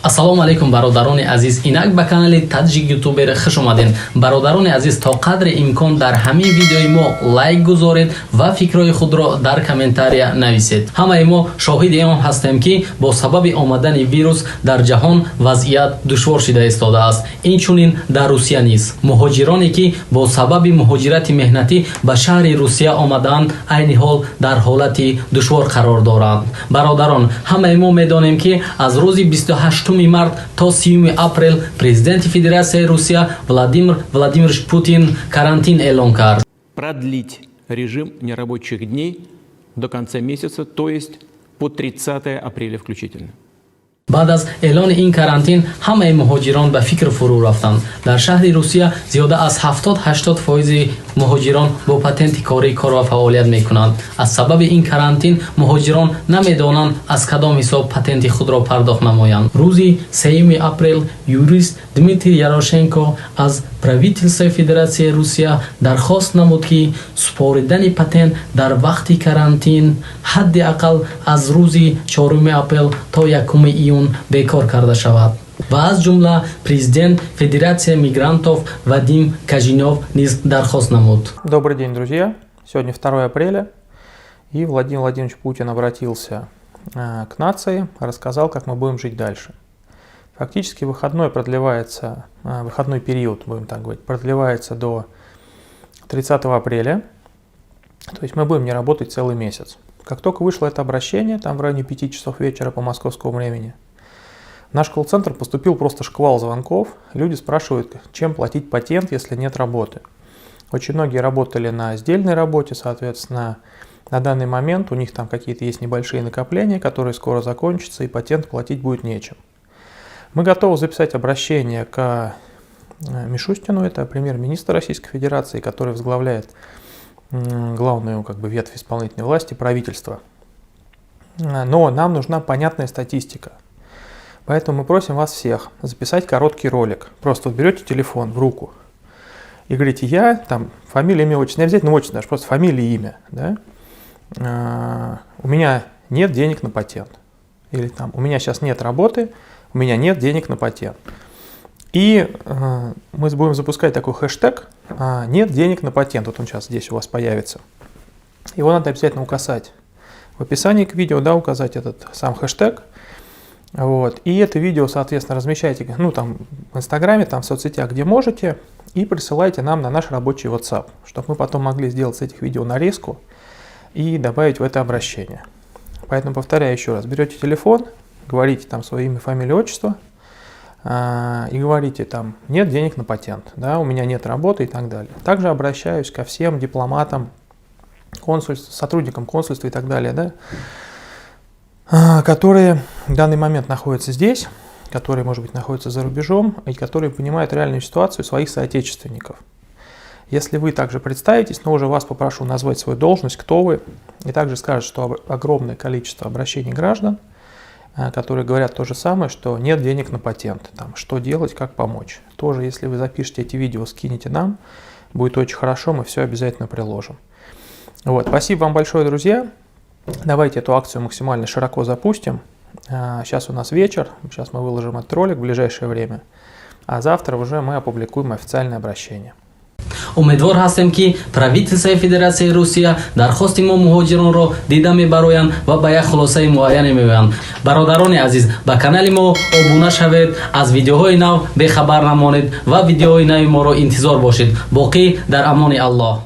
ассалому алайкум бародарони азиз, инак ба канали таджик ютубер хуш омадед. Бародарони азиз, то қадри имкон дар ҳамин видеои мо лайк гузоред ва фикрои худро дар комментария нависед. Ҳамаи мо шоҳиди он ҳастем ки бо сабаби омадани вирус дар ҷаҳон вазъият душвор шуда истодааст. Инчунин дар Русия низ муҳоҷироне ки бо сабаби муҳоҷирати меҳнатӣ ба шаҳри Русия омадаанд, айни ҳол дар ҳолати душвор қарор доранд. Бародарон, ҳамаи мо медонем ки аз рӯзи 28 март то 30 апрел президенти Федерацияи Русия Владимир Владимирович Путин карантин эълон кард. Продлить режим нерабочих дней до конца месяца, то есть по 30 апреля включительно. баъд аз эълони ин карантин ҳамаи муҳоҷирон ба фикр фурӯ рафтанд. Дар шаҳри Русия зиёда аз 70-80% муҳоҷирон бо патенти корӣ кор ва фаъолият мекунанд. Аз сабаби ин карантин муҳоҷирон намедонанд аз кадом ҳисоб патенти худро пардохт намоянд. рӯзи 3 апрел юрист Дмитрий Ярошенко аз правительствои Федератсияи Русия дархост намуд ки супоридани патент дар вақти карантин ҳадди ақал аз рӯзи 4 апрел то 1 июн бекор карда шавад. Ва аз ҷумла президент Федерации мигрантов Вадим Кажинов низ дархост намуд. Добрый день, друзья. Сегодня 2 апреля, и Владимир Владимирович Путин обратился к нации, рассказал, как мы будем жить дальше. Фактически выходной период, будем так говорить, продлевается до 30 апреля, то есть мы будем не работать целый месяц. Как только вышло это обращение, там в районе 5 часов вечера по московскому времени, в наш колл-центр поступил просто шквал звонков. Люди спрашивают, чем платить патент, если нет работы. Очень многие работали на сдельной работе, соответственно, на данный момент у них там какие-то есть небольшие накопления, которые скоро закончатся, и патент платить будет нечем. Мы готовы записать обращение к Мишустину, это премьер-министр Российской Федерации, который возглавляет главную ветвь исполнительной власти, правительства. Но нам нужна понятная статистика. Поэтому мы просим вас всех записать короткий ролик. Просто берете телефон в руку и говорите: я, там, фамилия, имя, отчество, не обязательно отчество, даже просто фамилия и имя. Да? У меня нет денег на патент. Или там, у меня сейчас нет работы, у меня нет денег на патент. И мы будем запускать такой хэштег «нет денег на патент». Вот он сейчас здесь у вас появится. Его надо обязательно указать в описании к видео, да, указать этот сам хэштег. Вот. И это видео, соответственно, размещайте там, в Инстаграме, там, в соцсетях, где можете, и присылайте нам на наш рабочий WhatsApp, чтобы мы потом могли сделать с этих видео нарезку и добавить в это обращение. Поэтому повторяю еще раз. Берете телефон, говорите там свое имя, фамилию, отчество, и говорите там: нет денег на патент, да, у меня нет работы и так далее. Также обращаюсь ко всем дипломатам, сотрудникам консульства и так далее, да, которые в данный момент находятся здесь, которые, может быть, находятся за рубежом, и которые понимают реальную ситуацию своих соотечественников. Если вы также представитесь, но уже вас попрошу назвать свою должность, кто вы, и также скажут, что огромное количество обращений граждан, которые говорят то же самое, что нет денег на патент, там, что делать, как помочь. Тоже, если вы запишете эти видео, скинете нам, будет очень хорошо, мы все обязательно приложим. Вот, спасибо вам большое, друзья. Давайте эту акцию максимально широко запустим. Сейчас у нас вечер, сейчас мы выложим этот ролик в ближайшее время, а завтра уже мы опубликуем официальное обращение. умедвор ҳастем ки правителствои Федератсияи Русия дархости мо муҳоҷиронро дида мебароянд ва ба як хулосаи муайяне меоянд. Бародарони азиз, ба канали мо обуна шавед, аз видеоҳои нав бехабар намонед ва видеоҳои нави моро интизор бошед. Боқӣ дар амони Аллоҳ.